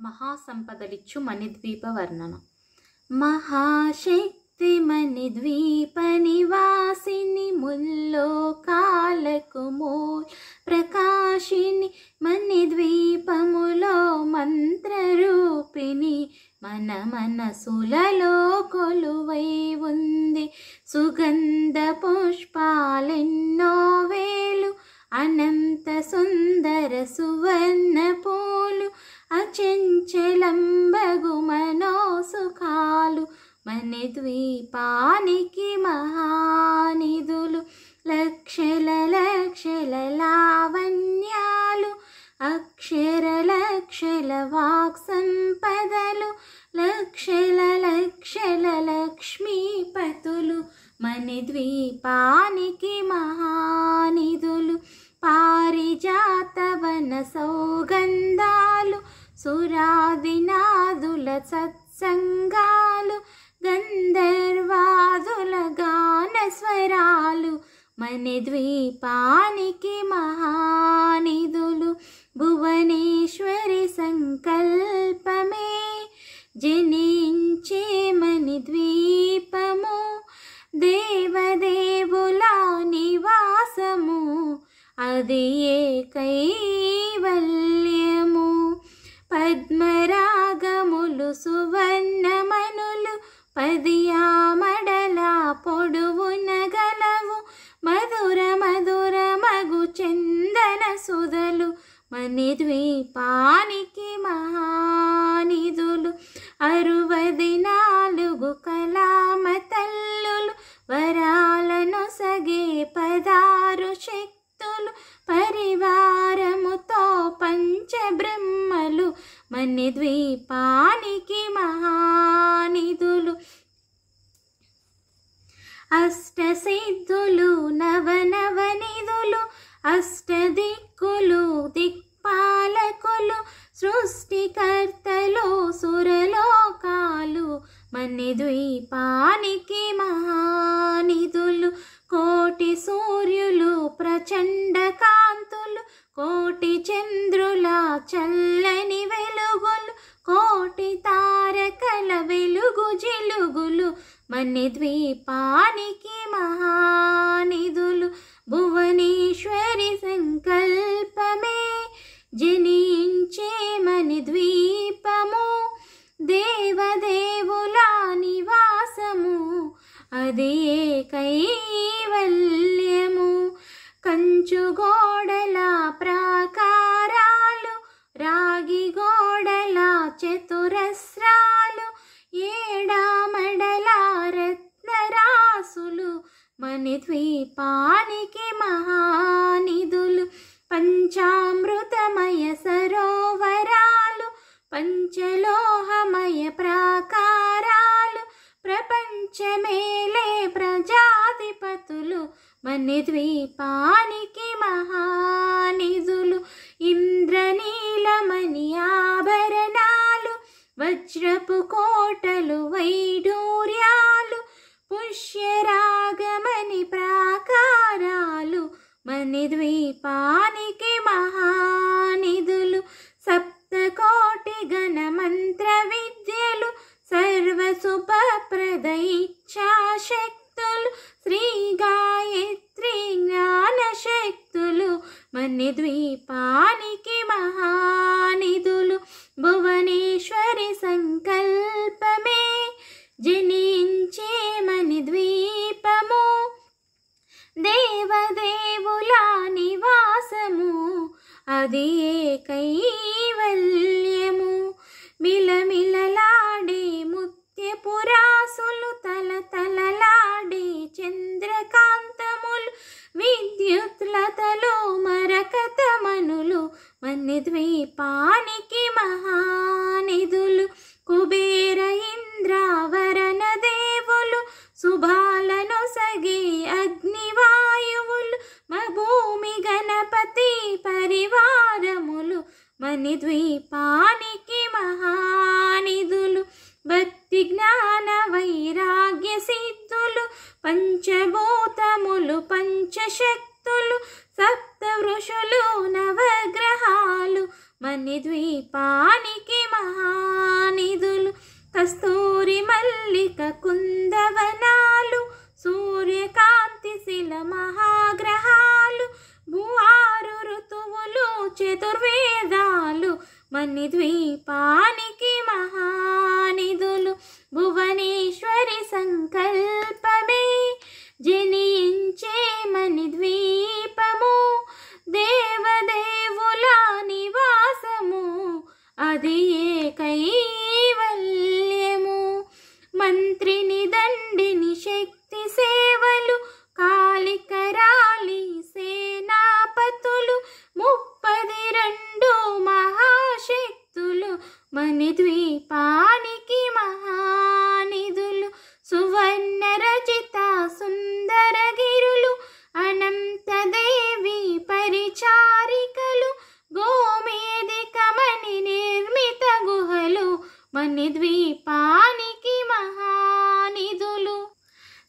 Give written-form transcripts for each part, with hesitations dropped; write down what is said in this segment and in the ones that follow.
మహాసంపదలిచ్చు మణిద్వీప వర్ణన. మహాశక్తి మణిద్వీప నివాసిని ముల్లోకాలకు మూల్ ప్రకాశిని మణిద్వీపములో మంత్రరూపిణి మన మనసులలో కొలువై ఉంది. సుగంధ పుష్పాలెన్నో వేలు అనంత సుందర సువర్ణ పూలు అచంచలంబగు మనోసుఖాలు మణిద్వీపానికి మహానిధులు. లక్షల లక్షల లావణ్యాలు అక్షర లక్షల వాక్ సంపదలు లక్షల లక్షల లక్ష్మీపతులు మణిద్వీపానికి మహానిధులు. పారిజాతవన సౌగంధాలు సురాదినాదుల సత్సంగాలు గంధర్వాదుల గాన స్వరాలు మణిద్వీపానికి మహానిధులు. భువనేశ్వరి సంకల్పమే జనించే మణిద్వీపము దేవదేవుల నివాసము అది ఏ కైవల్యము. పద్మరాగములు సువర్ణమనులు పదియామడల పొడువున గలవు మధుర మధుర మగు చందన సుధలు మణిద్వీపానికి మహానిధులు. 64 కళామ తల్లులు వరాలను సగే 16 శక్తులు పరివారముతో పంచబ్రహ్మలు మణిద్వీపానికి మహానిధులు. అష్టసిద్ధులు నవనవనిధులు అష్టదిక్కులు దిక్పాలకులు సృష్టికర్తలు సురలోకాలు మణిద్వీపానికి మహానిధులు. కోటి సూర్యులు ప్రచండ కాంతులు కోటి చంద్రుల చల్లని వెలుగులు కోటి తారకల వెలుగు జిలుగులు మణిద్వీపానికి మహానిధులు. భువనేశ్వరి సంకల్పమే జనించే మణిద్వీపము దేవదేవుల నివాసము అది ఏ కైవల్యము. కంచు గోడల ప్రాకారాలు రాగి గోడల చతురస్రాలు ఏడామడల రత్నరాసులు మణిద్వీపానికి మహానిధులు. పంచామృతమయ సరోవరాలు పంచలోహమయ ప్రాకారాలు ప్రపంచమేలే ప్రజాధిపతులు మణిద్వీపానికి మహానిధులు. ఇంద్రనీలమణి ఆభరణాలు వజ్రపు కోటలు వైడూర్యాలు పుష్యరాగమణి ప్రాకారాలు మణిద్వీపానికి మహానిధులు. సప్తకోటి గణ మంత్ర విద్యలు సర్వశుభప్రద ఇచ్ఛాశక్తులు శ్రీ గాయత్రి జ్ఞాన శక్తులు మణిద్వీపానికి మహానిధులు. భువనేశ్వరి సంకల్పమే జనించే మణిద్వీపము దేవదేవుల నివాసము మణిద్వీపానికి మహానిధులు భువనేశ్వరి సంకల్పమే జనించే మణిద్వీపము దేవదేవుల నివాసము అది ఏ కైవల్యము మంత్రిని దండిని శక్తి సేవలు కాళికరాలి సేనాపతులు 32 మహాశక్తులు మణిద్వీపానికి మహానిధులు సువర్ణ రచిత సుందరగిరులు అనంతదేవి పరిచారికలు గోమేదికమణి నిర్మిత గుహలు మణిద్వీపానికి మహానిధులు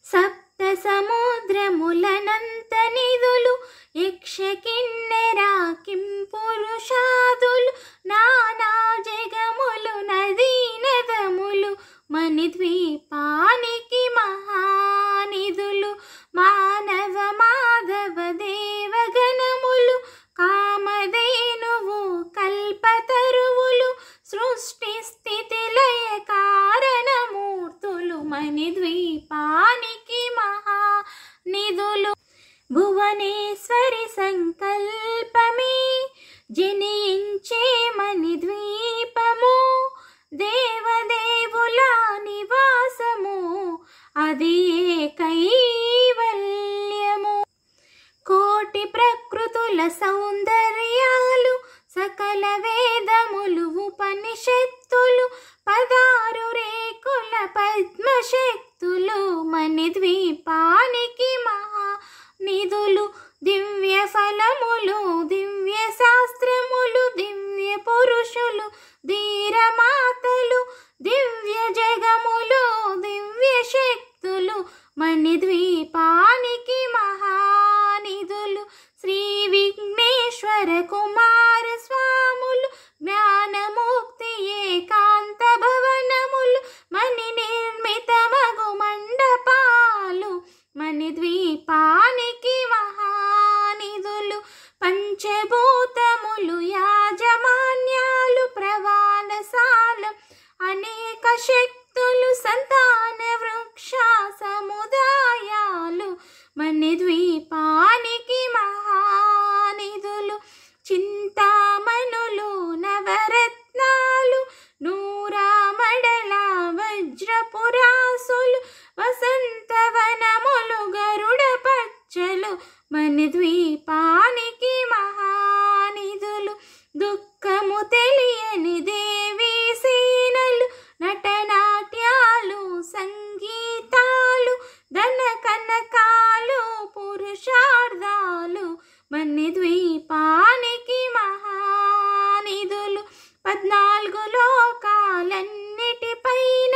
సప్త సముద్రములనంత నిధులు యక్ష కిన్నెర కింపురుషాదులు నానా జగములు నదీ నదములు మణిద్వీపానికి మహానిధులు మానవ మాధవ దేవగణములు కామధేనువు కల్పతరువులు సృష్టి స్థితి లయ కారణమూర్తులు మణిద్వీపానికి మహానిధులు భువనేశ్వరి సంకల్పమే జనించే మణిద్వీపము దేవదేవుల నివాసము అది ఏ కైవల్యము కోటి ప్రకృతుల సౌందర్యాలు సకల వేదములు ఉపనిషత్తులు 16 రేకుల పద్మశక్తులు మణిద్వీపానికి మహానిధులు దివ్య ఫలములు దివ్య శాస్త్రములు దివ్య పురుషులు ధీరమాతలు దివ్య జగములు దివ్య శక్తులు మణిద్వీపానికి మహానిధులు శ్రీ విఘ్నేశ్వర కుమార స్వాములు జ్ఞానముక్తి ఏకాంత భవనములు మణి నిర్మిత మగు మండపాలు మణిద్వీపానికి మహానిధులు పంచభూతములు యాజమాన్యాలు ప్రవాణశాలం అనేక శక్తులు సంతాన వృక్ష సముదాయాలు మణిద్వీపానికి మహానిధులు చింతామణులు నవరత్నాలు నూరామడల వజ్రపురాసులు వసంతవనములు గరుడ పచ్చలు మణిద్వీపానికి మహానిధులు దుఃఖము తెలియని దేవీ సేనలు నటనాట్యాలు సంగీతాలు ధన కనకాలు పురుషార్థాలు మణిద్వీపానికి మహానిధులు 14 లోకాలన్నిటిపైన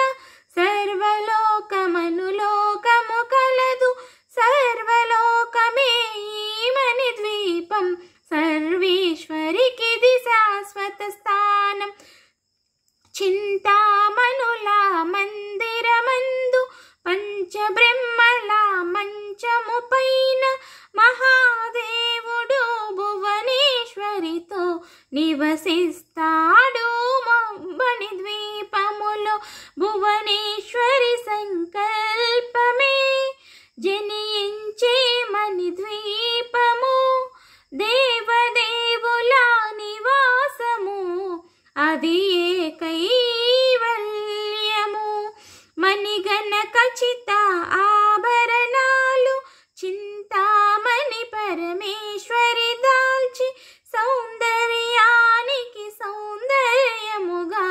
సర్వలోకమనులోకము కలదు సర్వలోకమే మణిద్వీపం సర్వేశ్వరికి శాశ్వత స్థానం చింతామణుల మందిరమందు పంచబ్రహ్మల మంచము పైన మహాదేవుడు భువనేశ్వరితో నివసిస్తాడు మణిద్వీపములో భువనేశ్వరి సంకల్పమే జనించే మణిద్వీపము దేవదేవుల నివాసము అది ఏ కైవల్యము మణిగణ ఖచ్చిత ఆభరణాలు చింతామణి పరమేశ్వరి దాల్చి సౌందర్యానికి సౌందర్యముగా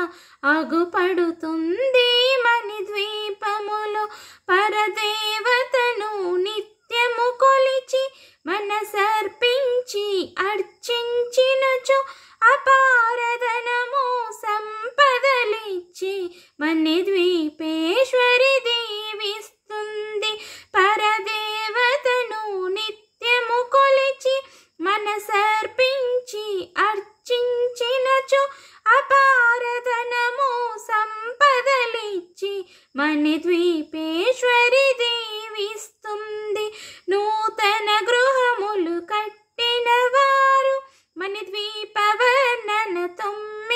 అగుపడుతుంది మణిద్వీపములో పరదేవతను నిత్యము కొలిచి మనసర్పించి అర్చించినచో అపారధనము సంపదలిచ్చి మణిద్వీపేశ్వరి దీవిస్తుంది పరదేవతను నిత్యము కొలిచి మనసర్పించి అర్చించినచో అపారధనము సంపదలిచ్చి మణిద్వీపేశ్వరి దీవిస్తుంది నూతన గృహములు కట్టిన వారు మణిద్వీప వర్ణన 9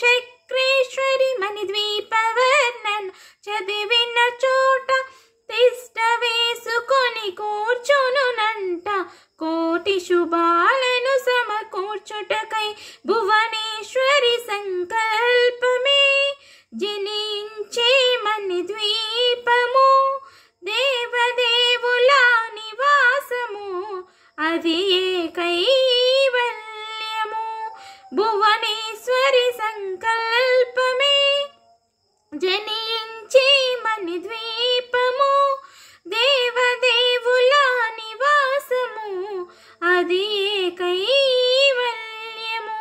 చక్రేశ్వరి మణిద్వీపవర్ణన్ చదివిన చోట తిష్ట వేసుకొని కూర్చునునంట కోటి శుభాలను సమకూర్చుటకై భువనేశ్వరి సంకల్పమే జనించే మణిద్వీపము దేవదేవుల నివాసము అది ఏ కైవల్యము భువనేశ్వరి సంకల్పమే జనించే మణిద్వీపము దేవదేవుల నివాసము అది ఏ కైవల్యము.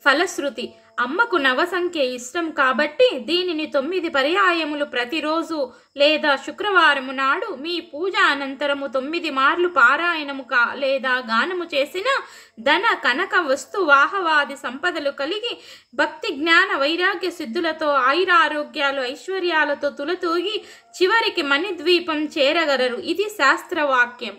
ఫలశ్రుతి అమ్మకు నవసంఖ్య ఇష్టం కాబట్టి దీనిని 9 పర్యాయములు ప్రతిరోజు లేదా శుక్రవారము నాడు మీ పూజ అనంతరము 9 మార్లు పారాయణము లేదా గానము చేసిన ధన కనక వస్తు వాహవాది సంపదలు కలిగి భక్తి జ్ఞాన వైరాగ్య సిద్ధులతో ఆయురారోగ్యాలు ఐశ్వర్యాలతో తులతూగి చివరికి మణిద్వీపం చేరగలరు. ఇది శాస్త్రవాక్యం.